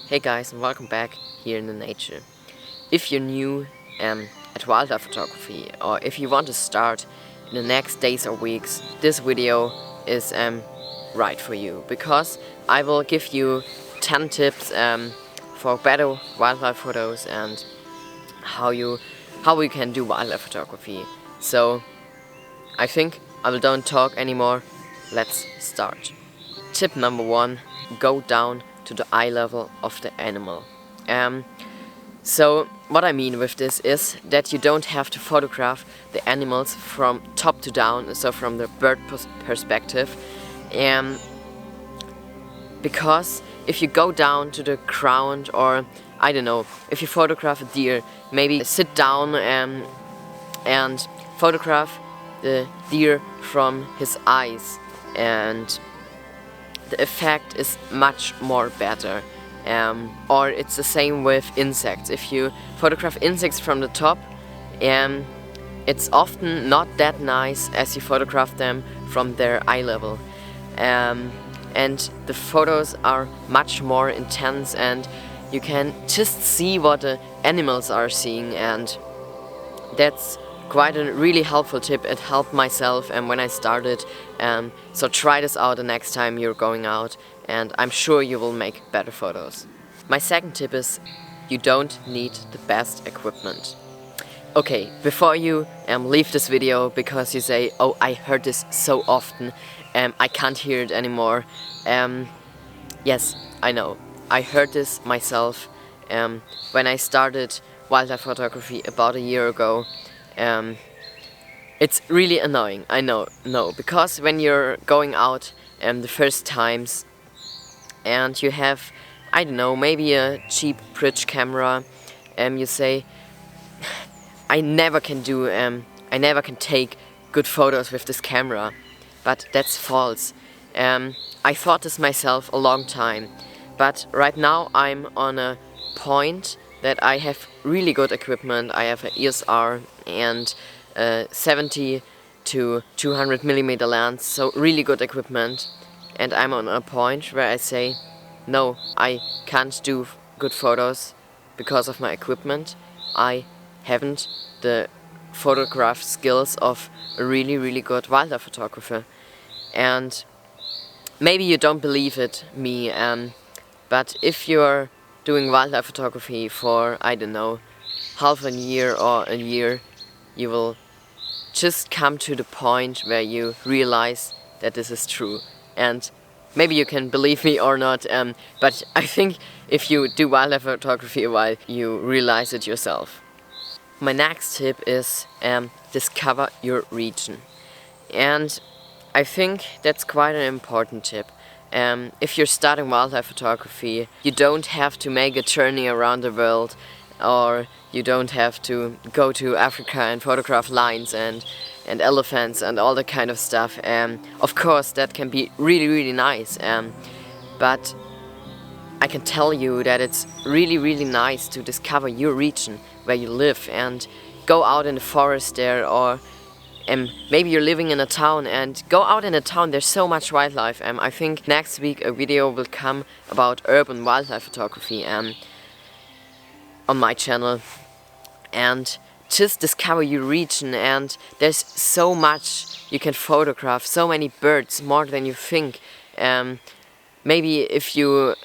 Hey guys, and welcome back here in the nature. If you're new at wildlife photography, or if you want to start in the next days or weeks, this video is right for you, because I will give you 10 tips for better wildlife photos and how we can do wildlife photography. So I think I don't talk anymore. Let's start. Tip number 1: go down to the eye level of the animal. So what I mean with this is that you don't have to photograph the animals from top to down, so from the bird perspective, because if you go down to the ground, or I don't know, if you photograph a deer, maybe sit down and photograph the deer from his eyes, and the effect is much more better. Or it's the same with insects. If you photograph insects from the top, it's often not that nice as you photograph them from their eye level. And the photos are much more intense, and you can just see what the animals are seeing, and that's quite a really helpful tip. It helped myself when I started, so try this out the next time you're going out, and I'm sure you will make better photos. My second tip is you don't need the best equipment. Okay, before you leave this video because you say, oh, I heard this so often, I can't hear it anymore. Yes, I know, I heard this myself when I started wildlife photography about a year ago. It's really annoying, I know, because when you're going out the first times and you have, I don't know, maybe a cheap bridge camera, you say, I never can take good photos with this camera, but that's false. I thought this myself a long time, but right now I'm on a point that I have really good equipment. I have an EFs and 70 to 200 millimeter lens, so really good equipment, and I'm on a point where I say, no, I can't do good photos because of my equipment. I haven't the photograph skills of a really good wildlife photographer. And maybe you don't believe me, but if you're doing wildlife photography for, I don't know, half a year or a year, you will just come to the point where you realize that this is true. And maybe you can believe me or not, but I think if you do wildlife photography a while, you realize it yourself. My next tip is discover your region. And I think that's quite an important tip. If you're starting wildlife photography, you don't have to make a journey around the world, or you don't have to go to Africa and photograph lions and elephants and all that kind of stuff. Of course, that can be really nice, but I can tell you that it's really nice to discover your region where you live and go out in the forest there, or maybe you're living in a town and go out in a town. There's so much wildlife. I think next week a video will come about urban wildlife photography on my channel, and just discover your region. And there's so much you can photograph, so many birds, more than you think. Maybe if you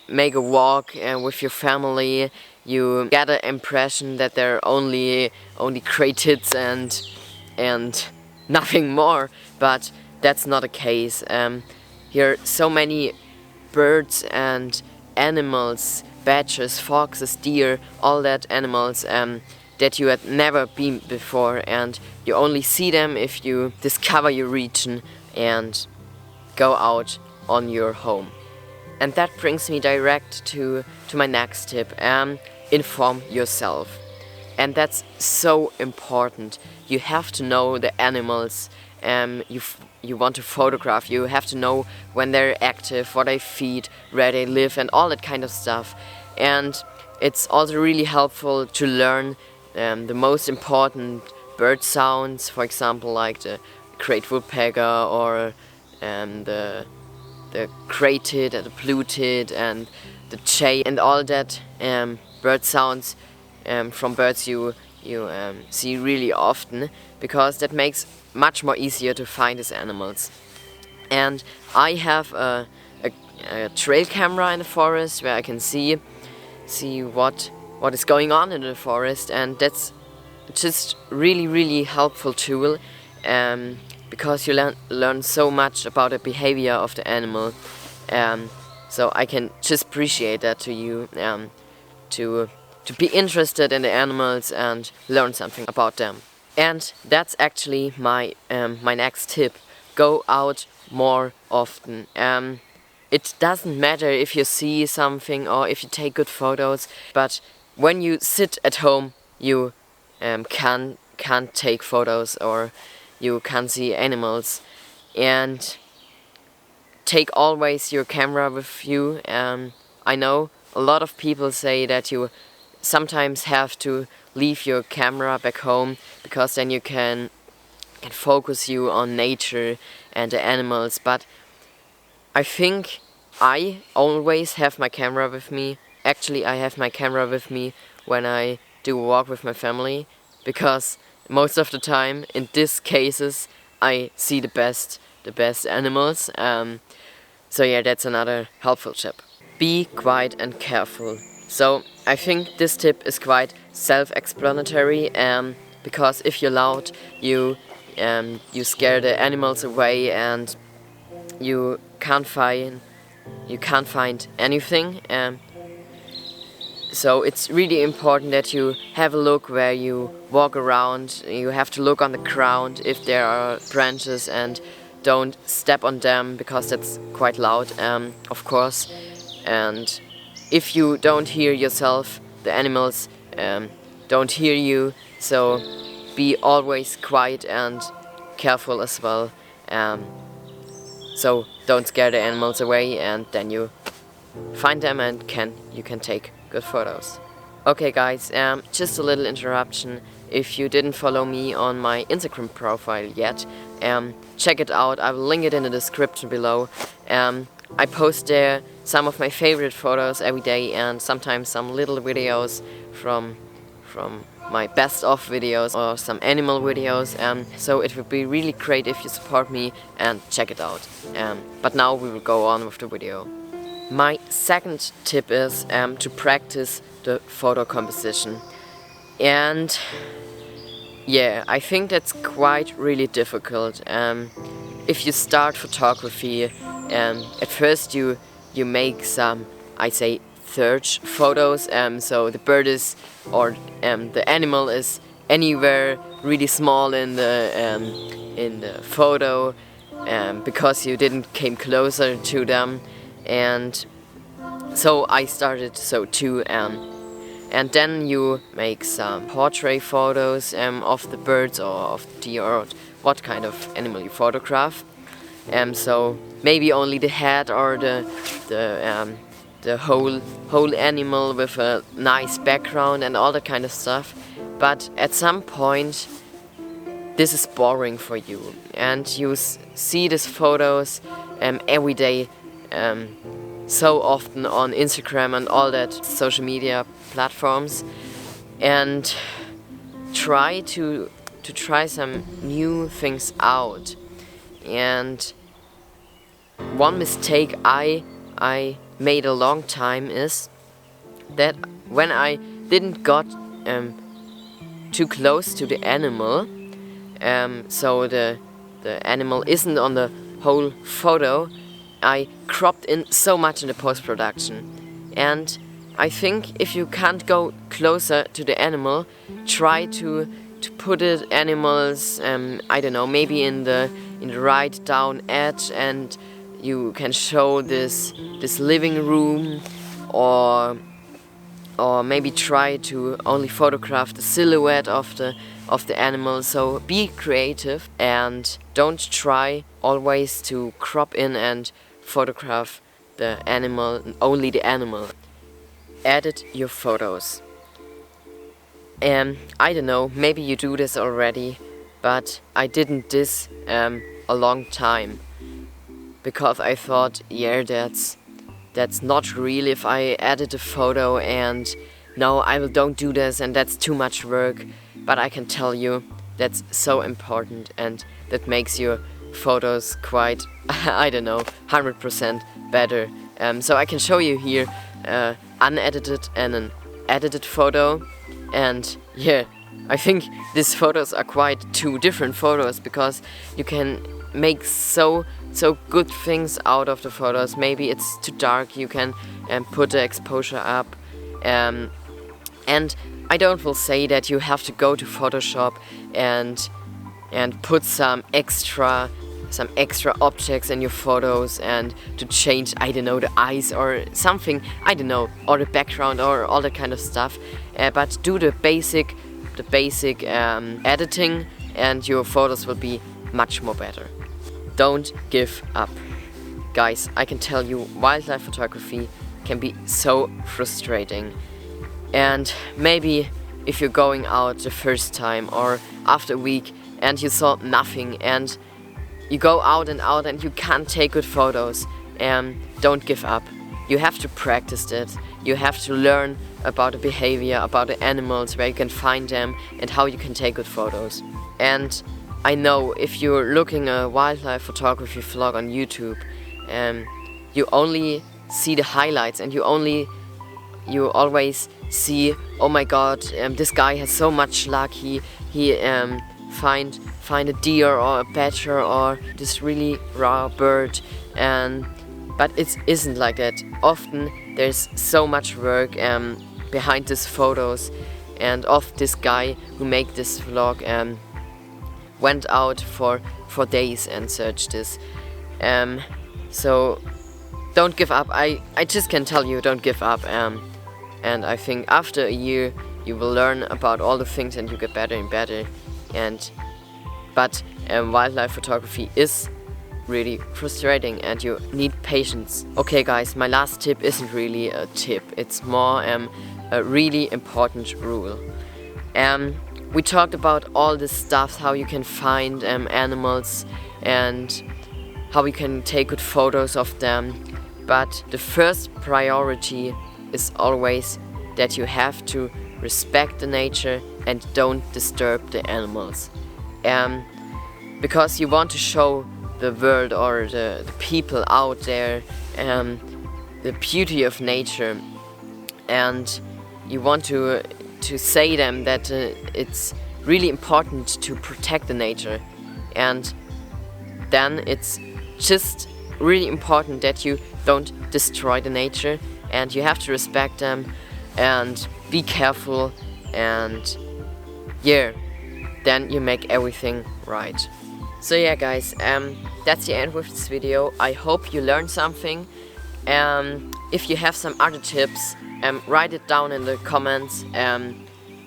make a walk with your family, you get an impression that there are only cratids and nothing more, but that's not the case. Here are so many birds and animals, badgers, foxes, deer, all that animals that you had never been before, and you only see them if you discover your region and go out on your home. And that brings me direct to my next tip: inform yourself. And that's so important. You have to know the animals you want to photograph. You have to know when they're active, what they feed, where they live, and all that kind of stuff. And it's also really helpful to learn the most important bird sounds, for example, like the great woodpecker, or the cratid and the bluetid, and the jay and all that bird sounds from birds you see really often, because that makes much more easier to find these animals. And I have a trail camera in the forest where I can see what is going on in the forest, and that's just really helpful tool, because you learn so much about the behavior of the animal. So I can just appreciate that to you, to be interested in the animals and learn something about them. And that's actually my next tip: go out more often. It doesn't matter if you see something or if you take good photos, but when you sit at home, you can't take photos, or you can't see animals. And take always your camera with you. I know a lot of people say that you sometimes have to leave your camera back home, because then you can focus you on nature and the animals, but I think I always have my camera with me. Actually, I have my camera with me when I do a walk with my family, because most of the time in these cases I see the best animals. So yeah, that's another helpful tip. Be quiet and careful. So I think this tip is quite self-explanatory, because if you're loud, you scare the animals away, and you can't find anything. So it's really important that you have a look where you walk around. You have to look on the ground if there are branches, and don't step on them, because that's quite loud, of course. And if you don't hear yourself, the animals don't hear you, so be always quiet and careful as well. So don't scare the animals away, and then you find them and you can take good photos. Okay guys, just a little interruption. If you didn't follow me on my Instagram profile yet, check it out. I will link it in the description below. I post there some of my favorite photos every day, and sometimes some little videos from my best of videos, or some animal videos. So it would be really great if you support me and check it out. But now we will go on with the video. My second tip is to practice the photo composition. And yeah, I think that's quite really difficult. If you start photography, at first you make some, I say, search photos. So the bird is, or the animal is anywhere really small in the photo, because you didn't came closer to them. And so I started so too. And then you make some portrait photos of the birds, or of the deer, or what kind of animal you photograph. So maybe only the head, or the whole animal with a nice background and all that kind of stuff. But at some point this is boring for you, and you see these photos every day, so often on Instagram and all that social media platforms, and try to try some new things out. And one mistake I made a long time is that when I didn't got too close to the animal, so the animal isn't on the whole photo, I cropped in so much in the post-production. And I think if you can't go closer to the animal, try to put it animals, I don't know, maybe in the right down edge, and you can show this living room, or maybe try to only photograph the silhouette of the animal. So be creative, and don't try always to crop in and photograph the animal, only the animal. Edit your photos. I don't know, maybe you do this already, but I didn't this a long time, because I thought, yeah, that's that's not real if I edit a photo and no, don't do this and that's too much work. But I can tell you that's so important and that makes your photos quite, I don't know, 100% better. So I can show you here unedited and an edited photo, and yeah, I think these photos are quite two different photos because you can make so good things out of the photos. Maybe it's too dark, you can put the exposure up, and I don't will say that you have to go to Photoshop and put some extra objects in your photos and to change, I don't know, the eyes or something, I don't know, or the background or all that kind of stuff. But do the basic editing and your photos will be much more better. Don't give up. Guys, I can tell you wildlife photography can be so frustrating. And maybe if you're going out the first time or after a week and you saw nothing and you go out and you can't take good photos, don't give up. You have to practice it. You have to learn about the behavior, about the animals, where you can find them and how you can take good photos. And I know if you're looking a wildlife photography vlog on YouTube, you only see the highlights and you always see, oh my god, this guy has so much luck, he find a deer or a badger or this really rare bird, but it isn't like that. Often there's so much work behind these photos, and of this guy who made this vlog went out for days and searched this. So don't give up. I just can tell you, don't give up. And I think after a year you will learn about all the things and you get better and better. But wildlife photography is really frustrating and you need patience. Okay guys, my last tip isn't really a tip, it's more a really important rule. We talked about all this stuff, how you can find animals and how we can take good photos of them, but the first priority is always that you have to respect the nature and don't disturb the animals. Because you want to show the world or the people out there the beauty of nature, and you want to say them that it's really important to protect the nature, and then it's just really important that you don't destroy the nature and you have to respect them and be careful, and yeah, then you make everything right. So yeah guys, that's the end with this video. I hope you learned something. If you have some other tips, write it down in the comments,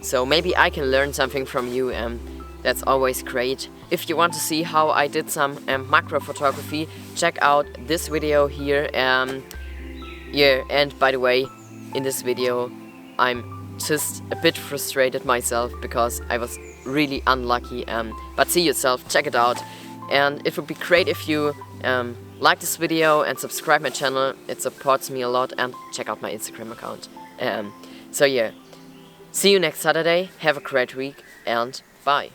so maybe I can learn something from you. That's always great. If you want to see how I did some macro photography, check out this video here. Yeah, and by the way, in this video I'm just a bit frustrated myself because I was really unlucky, but see yourself, check it out, and it would be great if you like this video and subscribe my channel. It supports me a lot, and check out my Instagram account. So yeah, see you next Saturday, have a great week and bye.